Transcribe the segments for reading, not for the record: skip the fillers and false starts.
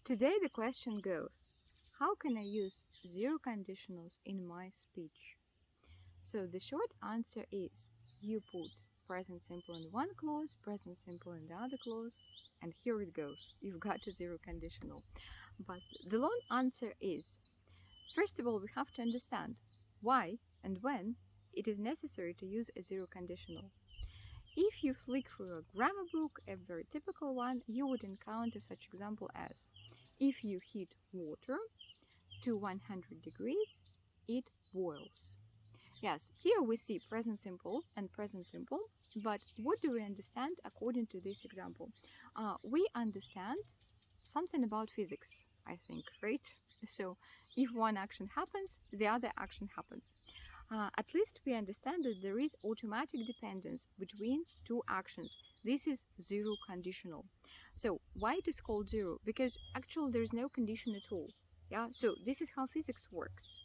Today the question goes, how can I use zero conditionals in my speech? So the short answer is, you put present simple in one clause, present simple in the other clause, and here it goes. You've got a zero conditional. But the long answer is, first of all, we have to understand why and when it is necessary to use a zero conditional. If you flick through a grammar book, a very typical one, you would encounter such example as, if you heat water to 100 degrees, it boils. Yes, here we see present simple and present simple, but what do we understand according to this example? We understand something about physics, I think, right? So if one action happens, the other action happens. At least we understand that there is automatic dependence between two actions. This is zero conditional. So why it is called zero? Because actually there is no condition at all. Yeah, so this is how physics works.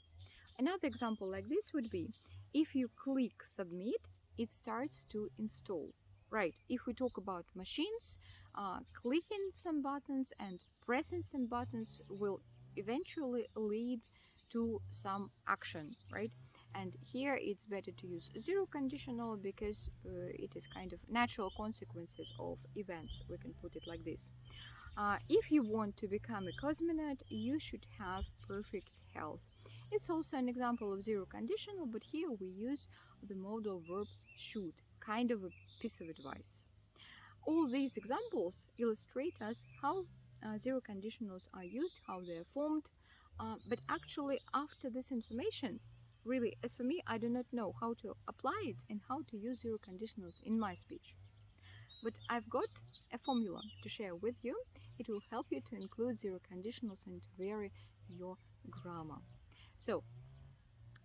Another example like this would be, if you click submit, it starts to install. Right, if we talk about machines, clicking some buttons and pressing some buttons will eventually lead to some action, right? And here it's better to use zero conditional because it is kind of natural consequences of events, we can put it like this. If you want to become a cosmonaut, you should have perfect health. It's also an example of zero conditional, but here we use the modal verb should, kind of a piece of advice. All these examples illustrate us how zero conditionals are used, how they are formed, but actually after this information, really, as for me, I do not know how to apply it and how to use zero conditionals in my speech. But I've got a formula to share with you. It will help you to include zero conditionals and to vary your grammar. So,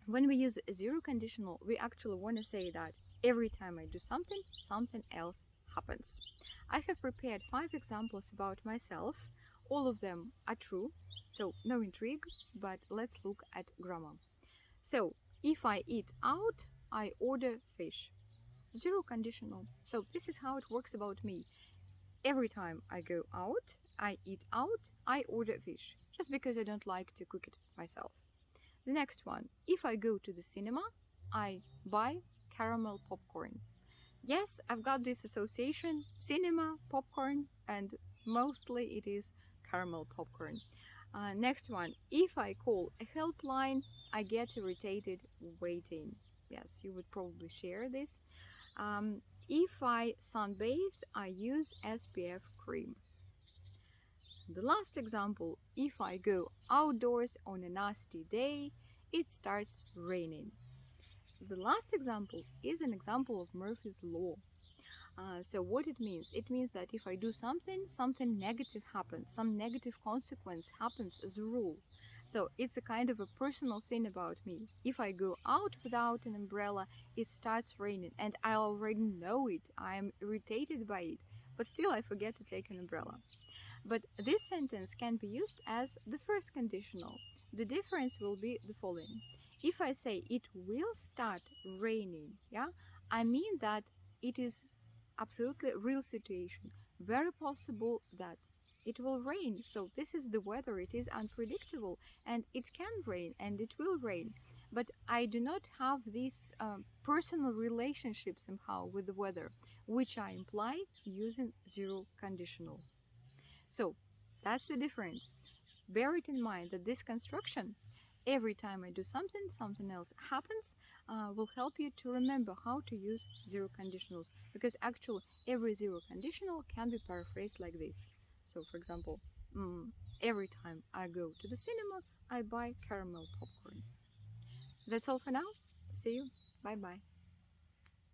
when we use a zero conditional, we actually want to say that every time I do something, something else happens. I have prepared 5 examples about myself. All of them are true, so no intrigue, but let's look at grammar. So, if I eat out, I order fish. Zero conditional. So this is how it works about me. Every time I go out, I eat out, I order fish, just because I don't like to cook it myself. The next one, if I go to the cinema, I buy caramel popcorn. Yes, I've got this association, cinema, popcorn, and mostly it is caramel popcorn. Next one, if I call a helpline, I get irritated waiting. Yes, you would probably share this. If I sunbathe, I use SPF cream. The last example, if I go outdoors on a nasty day, it starts raining. The last example is an example of Murphy's Law. So what it means? It means that if I do something, something negative happens, some negative consequence happens as a rule. So it's a kind of a personal thing about me. If I go out without an umbrella, it starts raining and I already know it. I am irritated by it, but still I forget to take an umbrella. But this sentence can be used as the first conditional. The difference will be the following. If I say it will start raining, yeah, I mean that it is absolutely real situation. Very possible that it will rain. So this is the weather. It is unpredictable and it can rain and it will rain. But I do not have this personal relationship somehow with the weather, which I imply using zero conditional. So that's the difference. Bear it in mind that this construction, every time I do something, something else happens, will help you to remember how to use zero conditionals, because actually every zero conditional can be paraphrased like this. So, for example, every time I go to the cinema, I buy caramel popcorn. That's all for now. See you. Bye-bye.